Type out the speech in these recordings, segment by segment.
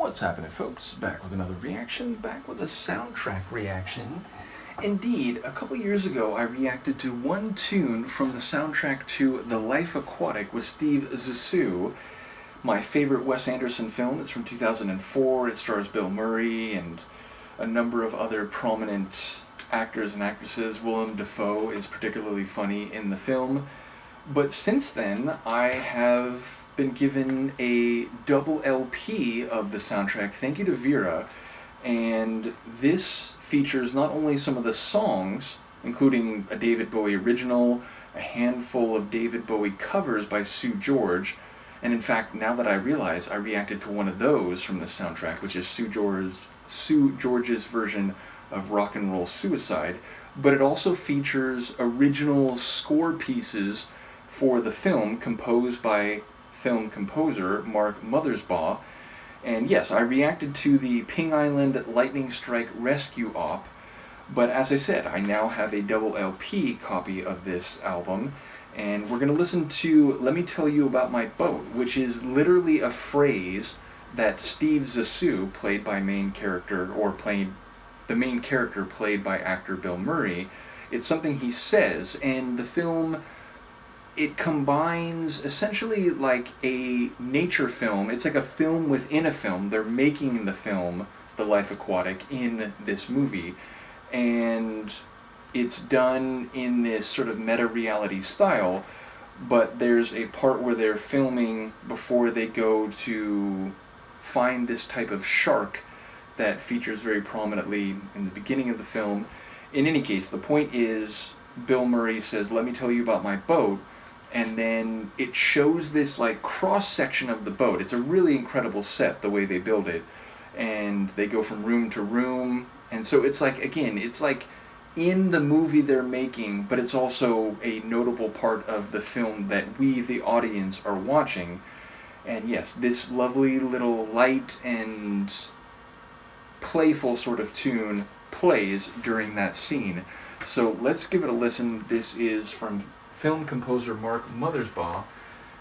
What's happening, folks? Back with another reaction, back with a soundtrack reaction. Indeed, a couple years ago I reacted to one tune from the soundtrack to The Life Aquatic with Steve Zissou, my favorite Wes Anderson film. It's from 2004, it stars Bill Murray and a number of other prominent actors and actresses. Willem Dafoe is particularly funny in the film. But since then, I have been given a double LP of the soundtrack, thank you to Vera, and this features not only some of the songs, including a David Bowie original, a handful of David Bowie covers by Sue George, and in fact, now that I realize, I reacted to one of those from the soundtrack, which is Sue George's version of Rock and Roll Suicide, but it also features original score pieces for the film composed by film composer Mark Mothersbaugh. And yes, I reacted to the Ping Island Lightning Strike Rescue Op, but as I said, I now have a double LP copy of this album, and we're going to listen to Let Me Tell You About My Boat, which is literally a phrase that Steve Zissou, played by the main character played by actor Bill Murray, it's something he says, and the film, it combines essentially like a nature film. It's like a film within a film. They're making the film, The Life Aquatic, in this movie, and it's done in this sort of meta-reality style, but there's a part where they're filming before they go to find this type of shark that features very prominently in the beginning of the film. In any case, the point is, Bill Murray says, "Let me tell you about my boat," and then it shows this like cross-section of the boat. It's a really incredible set, the way they build it, and they go from room to room, and so it's like, again, it's like in the movie they're making, but it's also a notable part of the film that we, the audience, are watching. And yes, this lovely little light and playful sort of tune plays during that scene. So let's give it a listen. This is from film composer Mark Mothersbaugh,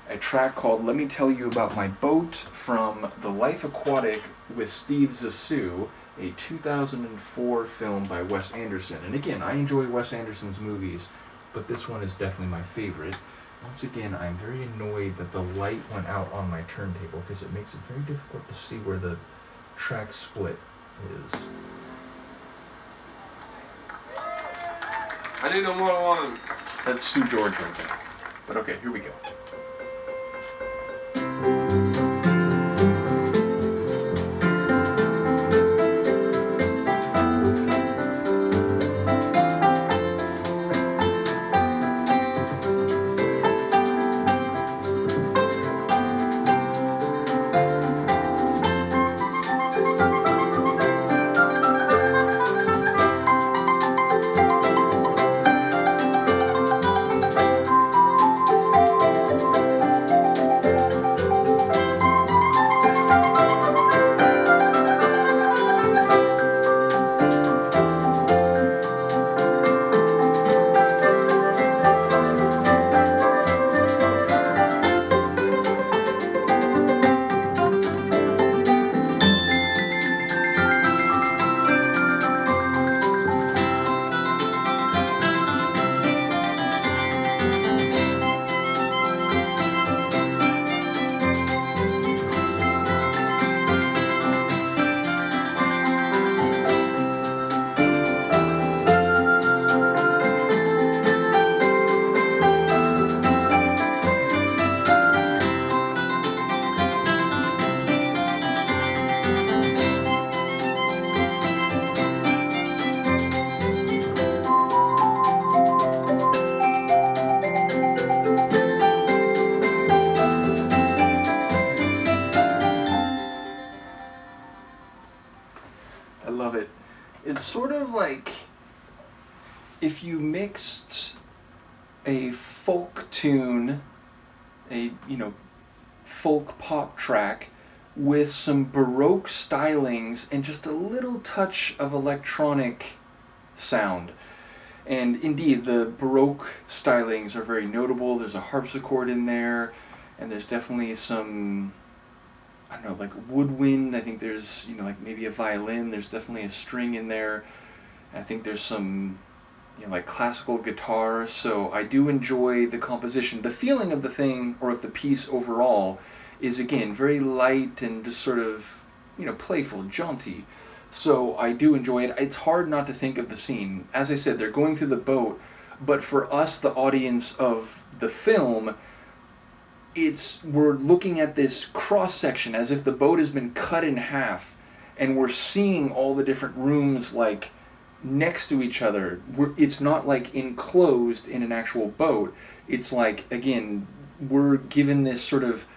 a track called Let Me Tell You About My Boat from The Life Aquatic with Steve Zissou, a 2004 film by Wes Anderson. And again, I enjoy Wes Anderson's movies, but this one is definitely my favorite. Once again, I'm very annoyed that the light went out on my turntable because it makes it very difficult to see where the track split is. I need no more than one. That's Sue George right there. But okay, here we go. I love it. It's sort of like if you mixed a folk tune, a folk pop track, with some Baroque stylings and just a little touch of electronic sound. And indeed, the Baroque stylings are very notable. There's a harpsichord in there, and there's definitely some I don't know, like woodwind. I think there's, like maybe a violin. There's definitely a string in there. I think there's some, like classical guitar. So I do enjoy the composition. The feeling of the thing, or of the piece overall, is again very light and just sort of, playful, jaunty. So I do enjoy it. It's hard not to think of the scene. As I said, they're going through the boat, but for us, the audience of the film, we're looking at this cross section as if the boat has been cut in half, and we're seeing all the different rooms like next to each other. It's not like enclosed in an actual boat. It's like, again, we're given this sort of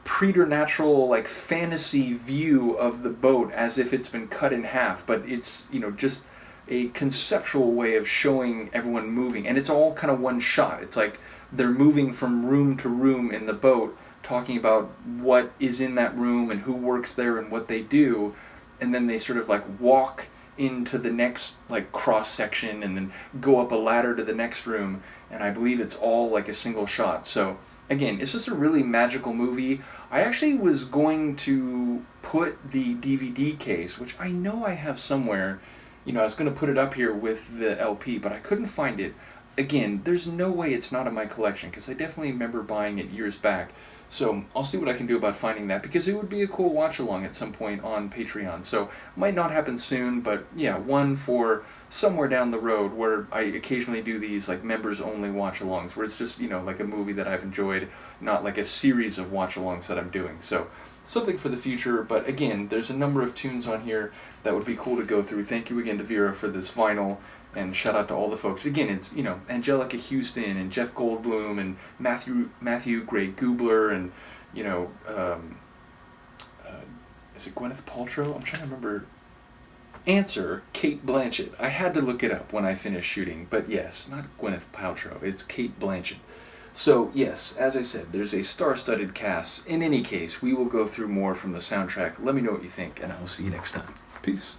preternatural, like fantasy view of the boat as if it's been cut in half, but it's, just a conceptual way of showing everyone moving, and it's all kind of one shot. It's like they're moving from room to room in the boat, talking about what is in that room and who works there and what they do, and then they sort of like walk into the next like cross section and then go up a ladder to the next room, and I believe it's all like a single shot. So again, it's just a really magical movie. I actually was going to put the DVD case, which I know I have somewhere. I was going to put it up here with the LP, but I couldn't find it. Again, there's no way it's not in my collection, because I definitely remember buying it years back. So I'll see what I can do about finding that, because it would be a cool watch-along at some point on Patreon. So might not happen soon, but yeah, one for somewhere down the road, where I occasionally do these like members-only watch-alongs, where it's just, like a movie that I've enjoyed, not like a series of watch-alongs that I'm doing. So something for the future, but again, there's a number of tunes on here that would be cool to go through. Thank you again to Vera for this vinyl, and shout out to all the folks. Again, it's, Angelica Houston and Jeff Goldblum and Matthew Gray Gubler and, is it Gwyneth Paltrow? I'm trying to remember. Answer, Kate Blanchett. I had to look it up when I finished shooting, but yes, not Gwyneth Paltrow, it's Kate Blanchett. So yes, as I said, there's a star-studded cast. In any case, we will go through more from the soundtrack. Let me know what you think, and I will see you next time. Peace.